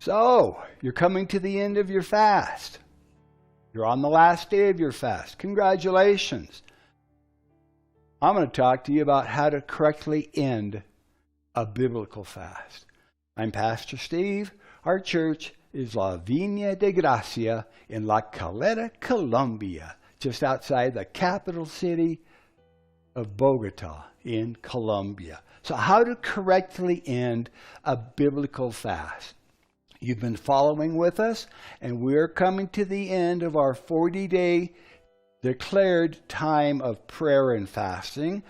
So, you're coming to the end of your fast. You're on the last day of your fast. Congratulations. I'm going to talk to you about how to correctly end a biblical fast. I'm Pastor Steve. Our church is La Viña de Gracia in La Caleta, Colombia, just outside the capital city of Bogota in Colombia. So how to correctly end a biblical fast. You've been following with us, and we're coming to the end of our 40-day declared time of prayer and fasting.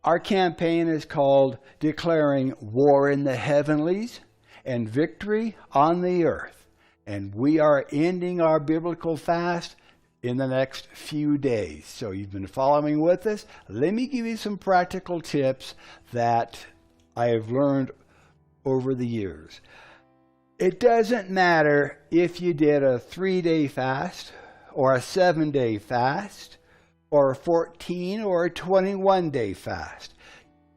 Our campaign is called Declaring War in the Heavenlies and Victory on the Earth. And we are ending our biblical fast in the next few days. So you've been following with us. Let me give you some practical tips that I have learned over the years. It doesn't matter if you did a 3-day fast or a 7-day fast or a 14 or a 21-day fast,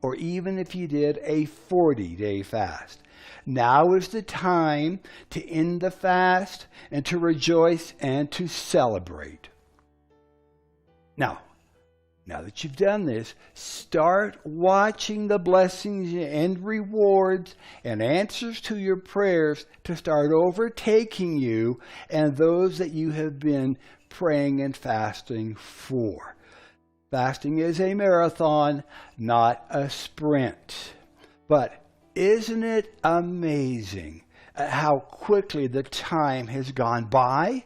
or even if you did a 40-day fast. Now is the time to end the fast and to rejoice and to celebrate. Now that you've done this, start watching the blessings and rewards and answers to your prayers to start overtaking you and those that you have been praying and fasting for. Fasting is a marathon, not a sprint. But isn't it amazing how quickly the time has gone by?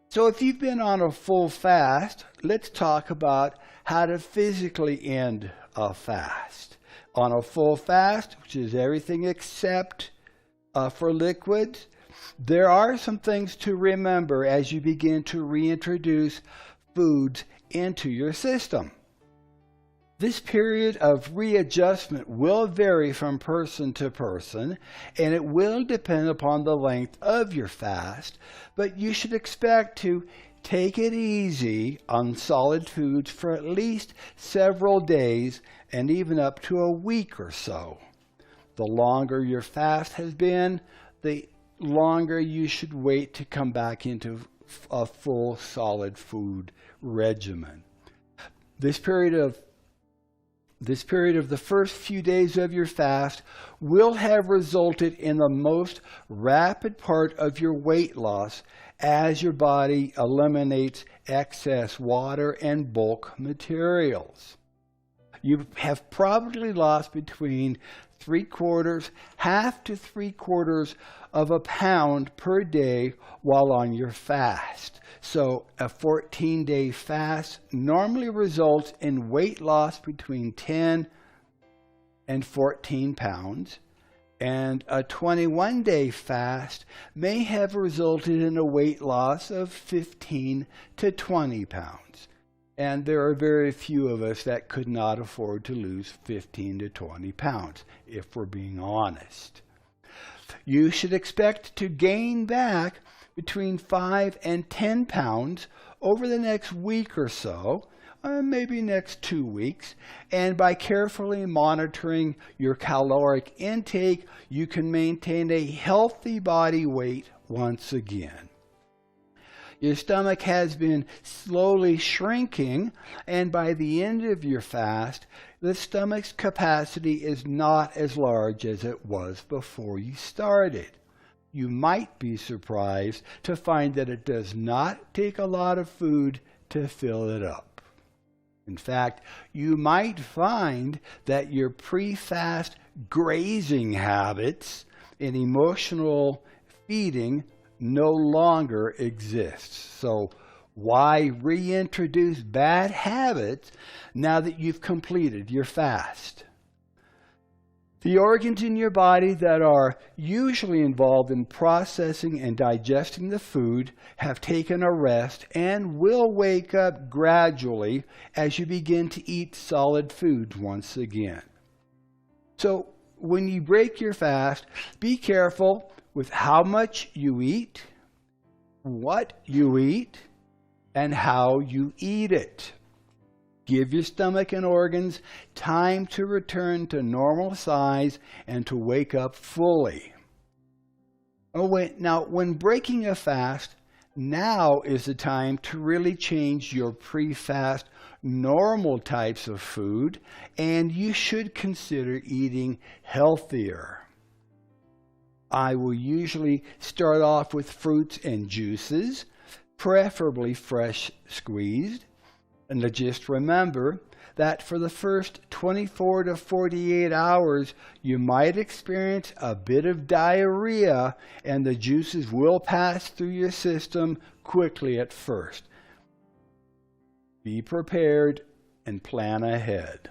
So if you've been on a full fast, let's talk about how to physically end a fast. On a full fast, which is everything except for liquids, there are some things to remember as you begin to reintroduce foods into your system. This period of readjustment will vary from person to person, and it will depend upon the length of your fast, but you should expect to take it easy on solid foods for at least several days and even up to a week or so. The longer your fast has been, the longer you should wait to come back into a full solid food regimen. This period of the first few days of your fast will have resulted in the most rapid part of your weight loss as your body eliminates excess water and bulk materials. You have probably lost between half to 3/4 of a pound per day while on your fast. So a 14-day fast normally results in weight loss between 10 and 14 pounds. And a 21-day fast may have resulted in a weight loss of 15 to 20 pounds. And there are very few of us that could not afford to lose 15 to 20 pounds, if we're being honest. You should expect to gain back between 5 and 10 pounds over the next week or so, maybe next 2 weeks. And by carefully monitoring your caloric intake, you can maintain a healthy body weight once again. Your stomach has been slowly shrinking, and by the end of your fast, the stomach's capacity is not as large as it was before you started. You might be surprised to find that it does not take a lot of food to fill it up. In fact, you might find that your pre-fast grazing habits and emotional feeding no longer exists. So why reintroduce bad habits now that you've completed your fast? The organs in your body that are usually involved in processing and digesting the food have taken a rest and will wake up gradually as you begin to eat solid foods once again. So when you break your fast, be careful with how much you eat, what you eat, and how you eat it. Give your stomach and organs time to return to normal size and to wake up fully. Now, when breaking a fast, now is the time to really change your pre-fast normal types of food, and you should consider eating healthier. I will usually start off with fruits and juices, preferably fresh squeezed. And just remember that for the first 24 to 48 hours, you might experience a bit of diarrhea, and the juices will pass through your system quickly at first. Be prepared and plan ahead.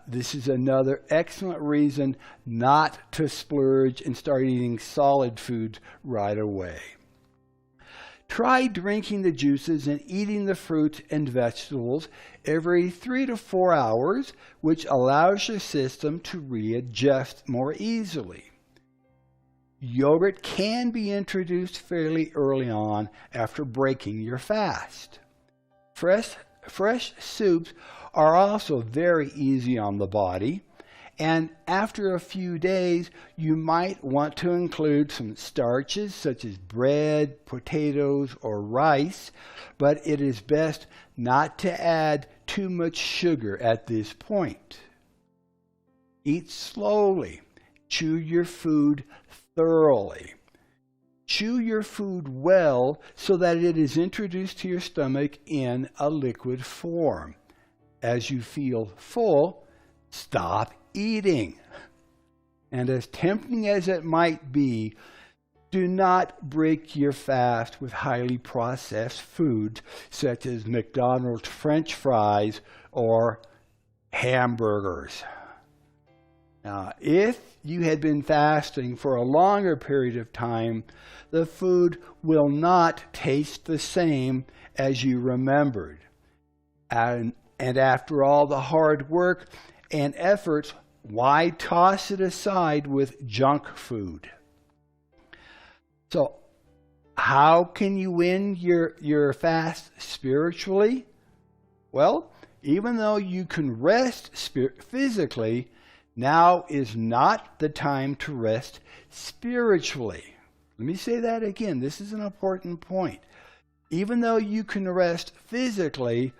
This is another excellent reason not to splurge and start eating solid foods right away. Try drinking the juices and eating the fruit and vegetables every 3 to 4 hours, which allows your system to readjust more easily. Yogurt can be introduced fairly early on after breaking your fast. Fresh soups are also very easy on the body, and after a few days, you might want to include some starches such as bread, potatoes, or rice, but it is best not to add too much sugar at this point. Eat slowly. Chew your food thoroughly. Chew your food well so that it is introduced to your stomach in a liquid form. As you feel full, stop eating. And as tempting as it might be, do not break your fast with highly processed foods such as McDonald's French fries or hamburgers. Now, if you had been fasting for a longer period of time, the food will not taste the same as you remembered. And after all the hard work and efforts, why toss it aside with junk food? So, how can you win your fast spiritually? Well, even though you can rest physically, now is not the time to rest spiritually. Let me say that again. This is an important point. Even though you can rest physically,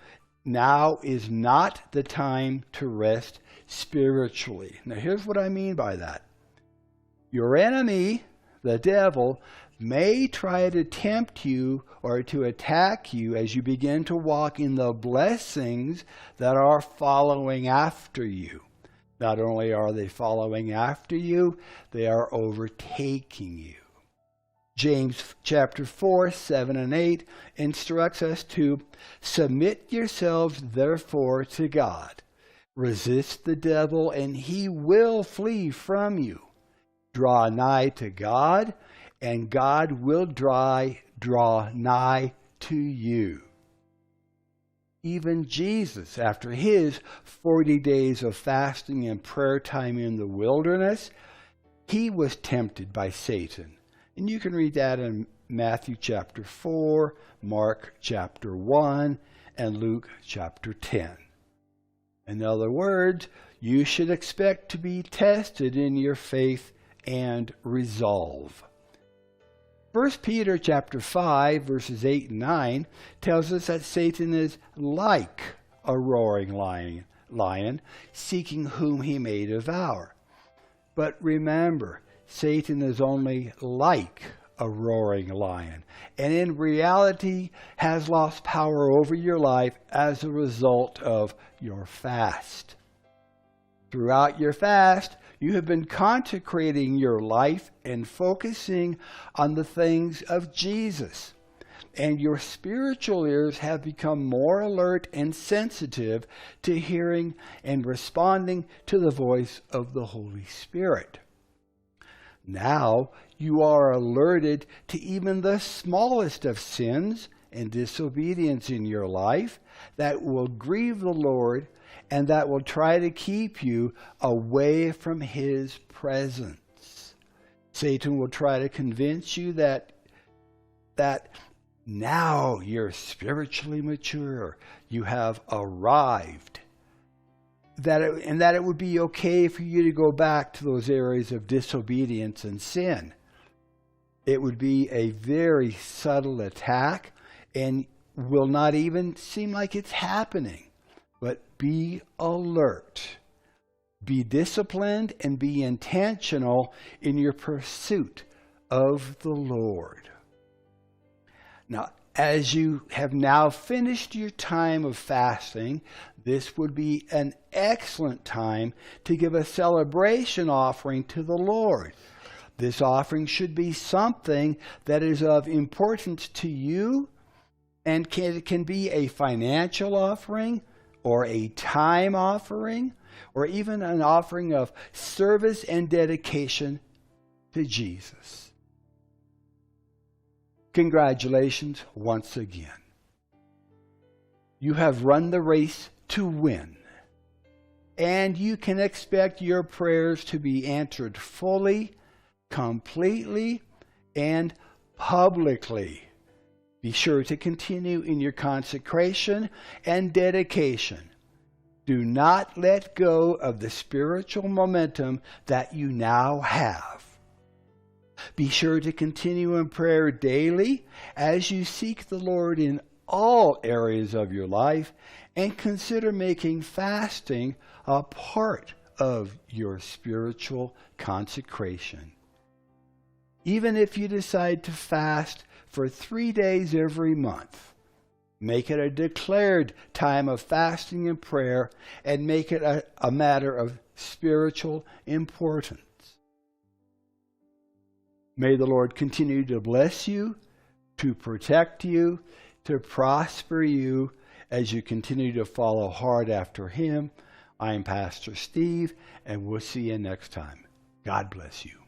now is not the time to rest spiritually. Now, here's what I mean by that. Your enemy, the devil, may try to tempt you or to attack you as you begin to walk in the blessings that are following after you. Not only are they following after you, they are overtaking you. James chapter 4, 7 and 8 instructs us to submit yourselves therefore to God. Resist the devil and he will flee from you. Draw nigh to God and God will draw nigh to you. Even Jesus, after his 40 days of fasting and prayer time in the wilderness, he was tempted by Satan. And you can read that in Matthew chapter 4, Mark chapter 1, and Luke chapter 10. In other words, you should expect to be tested in your faith and resolve. 1 Peter chapter 5, verses 8 and 9 tells us that Satan is like a roaring lion, seeking whom he may devour. But remember, Satan is only like a roaring lion, and in reality has lost power over your life as a result of your fast. Throughout your fast, you have been consecrating your life and focusing on the things of Jesus. And your spiritual ears have become more alert and sensitive to hearing and responding to the voice of the Holy Spirit. Now you are alerted to even the smallest of sins and disobedience in your life that will grieve the Lord and that will try to keep you away from his presence. Satan will try to convince you that Now you're spiritually mature. You have arrived. That it would be okay for you to go back to those areas of disobedience and sin. It would be a very subtle attack and will not even seem like it's happening. But be alert. Be disciplined and be intentional in your pursuit of the Lord. Now, as you have now finished your time of fasting, this would be an excellent time to give a celebration offering to the Lord. This offering should be something that is of importance to you, and it can be a financial offering or a time offering or even an offering of service and dedication to Jesus. Congratulations once again. You have run the race to win, and you can expect your prayers to be answered fully, completely, and publicly. Be sure to continue in your consecration and dedication. Do not let go of the spiritual momentum that you now have. Be sure to continue in prayer daily as you seek the Lord in all areas of your life, and consider making fasting a part of your spiritual consecration. Even if you decide to fast for 3 days every month, make it a declared time of fasting and prayer, and make it a matter of spiritual importance. May the Lord continue to bless you, to protect you, to prosper you as you continue to follow hard after Him. I'm Pastor Steve, and we'll see you next time. God bless you.